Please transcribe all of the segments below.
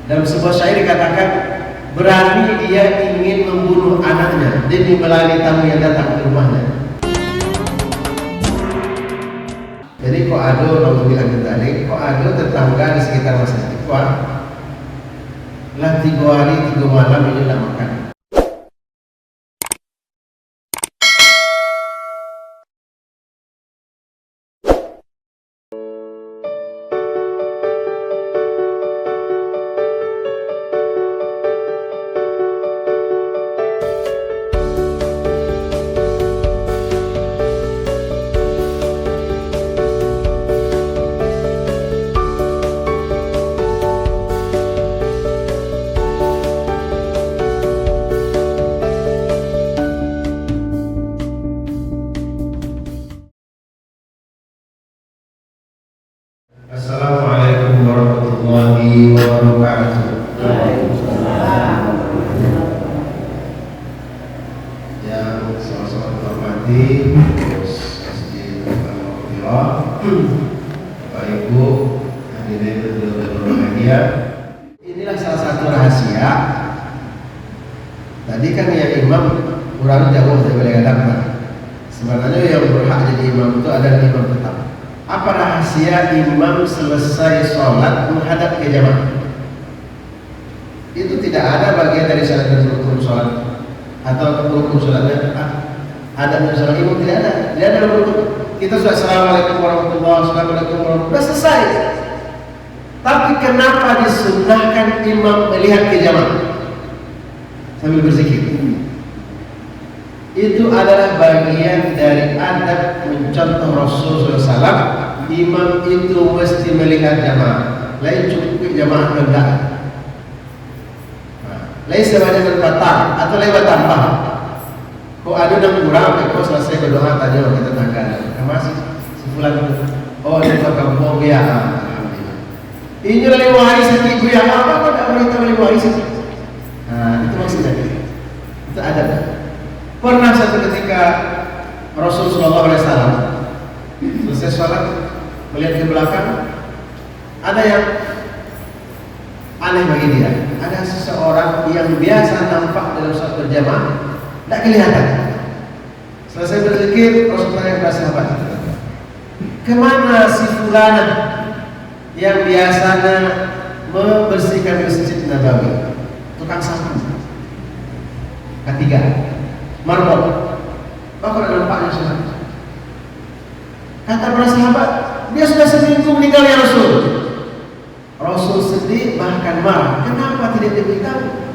Dalam sebuah syair dikatakan, berani dia ingin membunuh anaknya demi melayani tamu yang datang ke rumahnya. Jadi kok ada orang bilang tadi, kok ada tetangga di sekitar masjid itu, lah 3 hari 3 malam ini tidak makan. Assalamualaikum warahmatullahi wabarakatuh. Yang sama-sama hormati Masjid Al-Mu'afirah, Bapak Ibu hadirin berbahagia. Inilah salah satu rahasia. Tadi kan ya imam kurang jauh dari kadang. Sebenarnya yang berhak jadi imam itu adalah imam tetap. Apa rahasia imam selesai sholat menghadap ke jamaah? Itu tidak ada bagian dari syarat dan rukun sholat atau rukun sholatnya. Ada sholat imam tidak ada. Tidak ada rukun. Kita sudah assalamualaikum warahmatullahi wabarakatuh. Sudah selesai. Tapi kenapa disunnahkan imam melihat ke jamaah sambil berzikir? Itu adalah bagian dari adab mencontoh Rasul SAW. Imam itu mesti melihat jamaah, lain cukup jamaah rendah, lain sebanyak berbatang atau lewat tanpa. Kok ada yang kurang, kok selesai berdoa tanya kita tangga, masih sebulan. Oh ini kampung ya, alhamdulillah. Ini lewat hari sakit ya, apa tak boleh tahu lewat hari sakit. Nah itu maksudnya, itu adab. Pernah satu ketika Rasulullah SAW selesai sholat melihat ke belakang, ada yang aneh bagi dia. Ada seseorang yang biasa nampak dalam sholat berjamaah tidak kelihatan. Selesai berzikir, Rasulullah tanya kepada sahabat, kemana si fulana yang biasanya membersihkan Masjid Nabawi, tukang sapu? Ketiga, marbot. Bapak ada nampaknya sholat. Kata para sahabat, dia sudah seminggu meninggal ya Rasul. Rasul sedih bahkan marah. Kenapa tidak diberitahu?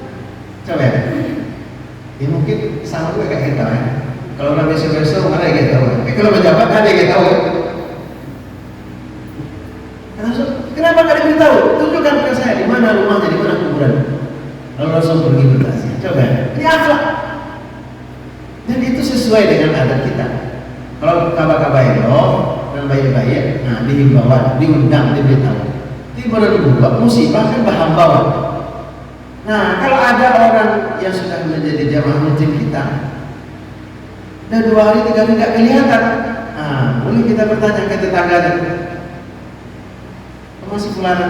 Coba ya. Ya mungkin sama juga kayak kita ya. Kalau orang besok-besok ada yang tahu. Tapi kalau pejabat ada yang tahu. Kata Rasul, kenapa tidak diberitahu? Tunjukkan ke saya di mana rumahnya, di mana kuburan. Lalu Rasul pergi bertanya. Coba ya. Ini akhlak. Dan itu sesuai dengan adat kita. Kalau kabar-kabar itu dan baik-baik, nah dihimbauan, diundang, diberitahu. Tiba-tiba dibuat musibah kan berhambawan. Nah kalau ada orang yang sudah menjadi jamaah masjid kita, dan 2 hari 3 hari tidak kelihatan, nah boleh kita bertanya ke tetangganya, masih fulana?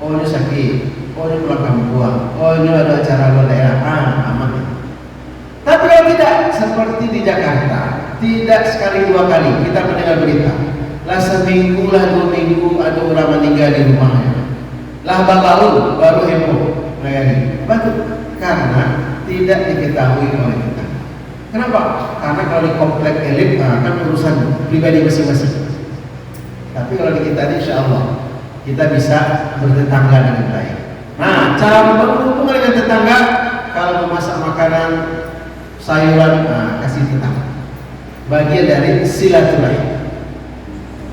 Oh ini sakit, oh ini pulang kampung, oh ini ada acara luar daerah, aman. Tapi kalau tidak seperti di Jakarta, tidak sekali 2 kali kita mendengar berita, lah seminggu lah 2 minggu ada orang meninggal di rumahnya, lah baru heboh, betul, karena tidak diketahui oleh kita. Kenapa? Karena kalau di komplek elit kan urusan pribadi masing-masing. Tapi kalau di kita ini insya Allah kita bisa bertetangga dengan baik. Nah cara berhubungan dengan tetangga, kalau memasak makanan sayuran, kasih tetangga, bagian dari silaturahim,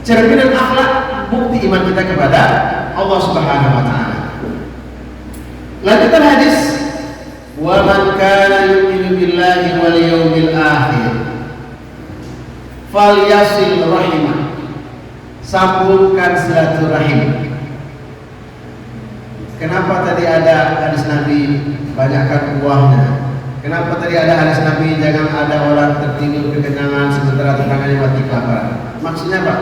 cerminan akhlak, bukti iman kita kepada Allah Subhanahu wa taala. Lanjutan hadis, wa man kana yu'minu billahi wal yawmil akhir falyasil rahimah, sambungkan silaturahim. Kenapa tadi ada hadis Nabi banyakkan buahnya? Kenapa tadi ada hadis Nabi jangan ada orang tertidur kekenyangan sementara tetangganya mati kelaparan? Maksudnya apa?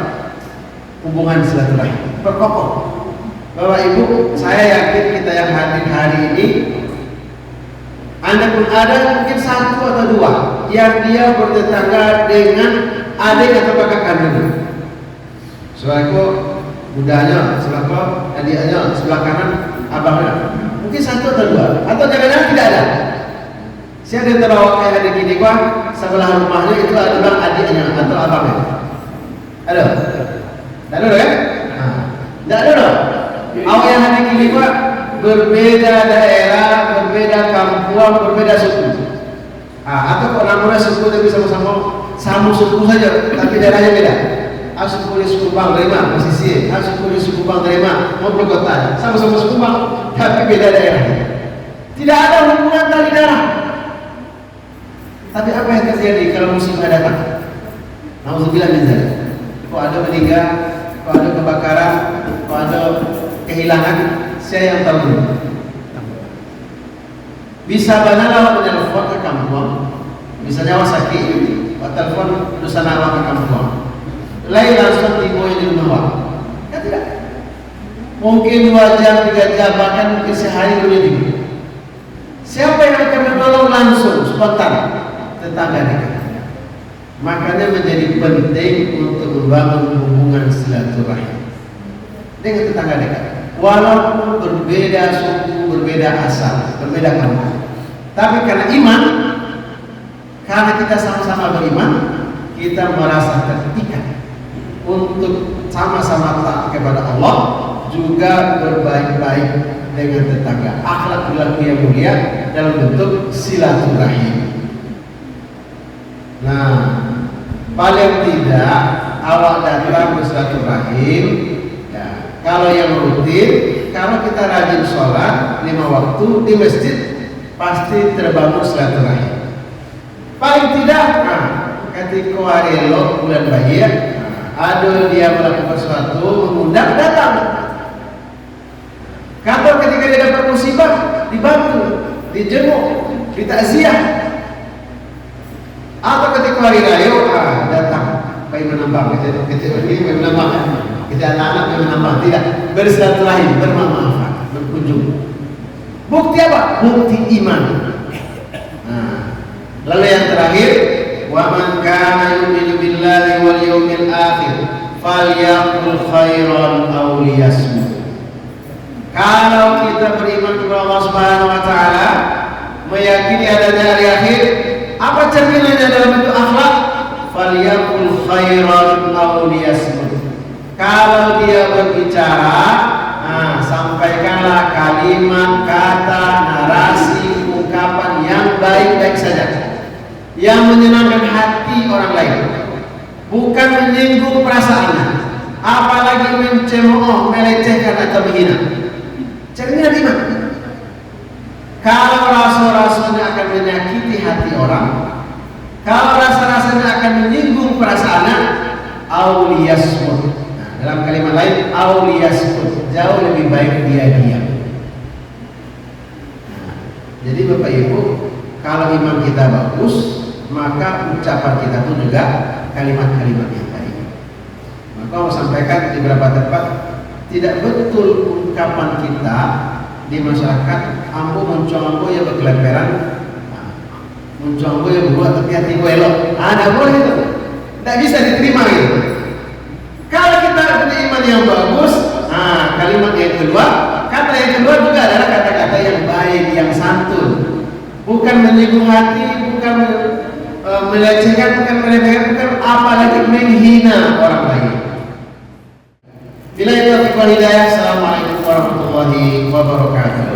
Hubungan silaturahim, perkokoh. Bapak Ibu, saya yakin kita yang hadir hari ini, Anda pun ada mungkin satu atau dua yang dia bertetangga dengan adik atau kakak kandung. Selaku budanya, selaku adiknya, sebelah kanan abangnya. Mungkin satu atau dua, atau jangan-jangan tidak ada. Saya di antara kayak adik ini sebelah rumahnya itu adalah adiknya atau abangnya. Ada? Tidak ada kan? Tidak ada dong. Awak yang adik ini berbeda daerah, berbeda kampung, berbeda suku. Atau kok namanya suku tapi sama suku saja, tapi daerahnya beda. Suku di suku Bang terima posisi, suku di suku Bang terima mau kota, sama-sama suku Bang, tapi beda daerah. Tidak ada hubungan tali darah. Tapi apa yang terjadi kalau musibah datang? Nauzubillah min dzalik. Kok ada meninggal, kok ada kebakaran, kok ada kehilangan, saya yang tahu. Bisa banalah menelpon ke kampung, misalnya sakit, telepon dusun awak ke kampung. Lain langsung tiba di rumah. Ya tidak. Mungkin 2 jam, 3 jam, bahkan mungkin sehari lebih. Siapa yang akan menolong langsung spontan? Tetangga dekat. Makanya menjadi penting untuk membangun hubungan silaturahim dengan tetangga dekat. Walaupun berbeda suku, berbeda asal, berbeda kampung, tapi karena iman, karena kita sama-sama beriman, kita merasa terikat untuk sama-sama taat kepada Allah, juga berbaik-baik dengan tetangga. Akhlak perilaku yang mulia dalam bentuk silaturahim. Nah, paling tidak awak datang bersilaturahim. Ya, kalau yang rutin, kalau kita rajin sholat 5 waktu di masjid, pasti terbangun silaturahim. Paling tidak, ketika hari elok bulan Bahir, ada dia melakukan sesuatu, mengundang, datang. Kalau ketika dia dapat musibah, dibantu, dijenguk, ditakziah. Atau ketika hari raya, datang, bayi menambah, kita ini bayi menambah, kita anak-anak bayi menambah, tidak, bersilaturahim, bermaafan, berkunjung. Bukti apa? Bukti iman. Lalu yang terakhir, wa man kana yu'minu billahi wal yawmil akhir falyaqul khairan aw liyasmut. Kalau kita beriman kepada Allah Subhanahu wa taala, meyakini adanya hari akhir, apa cerminannya dalam bentuk akhlak? Falyaqul khairan aw liyasmut. Kalau dia berbicara, sampaikanlah kalimat, kata, narasi, ungkapan yang baik-baik saja, yang menyenangkan hati orang lain, bukan menyinggung perasaannya, apalagi mencemooh, melecehkan atau menghina. Cerminan iman. Kalau rasa-rasanya akan menyakiti hati orang, kalau rasa-rasanya akan menyinggung perasaannya, auliyasmut. Dalam kalimat lain, auliyasmut, jauh lebih baik dia diam. Jadi Bapak Ibu, kalau iman kita bagus, maka ucapan kita pun juga kalimat-kalimat yang baik. Maka mau sampaikan di beberapa tempat, tidak betul ungkapan kita di masyarakat, ambo muncul ya berkeleperan, muncul ya berbuat tapi hati gue elok. Ada boleh itu, tidak bisa diterima gitu. Kalau kita punya iman yang bagus, kalimat yang kedua, kata yang kedua juga adalah kata-kata yang baik, yang santun, bukan menyinggung hati, bukan melecehkan, bukan meremehkan, bukan apalagi menghina orang lain. Bila itu hidayah. Assalamualaikum warahmatullahi wabarakatuh.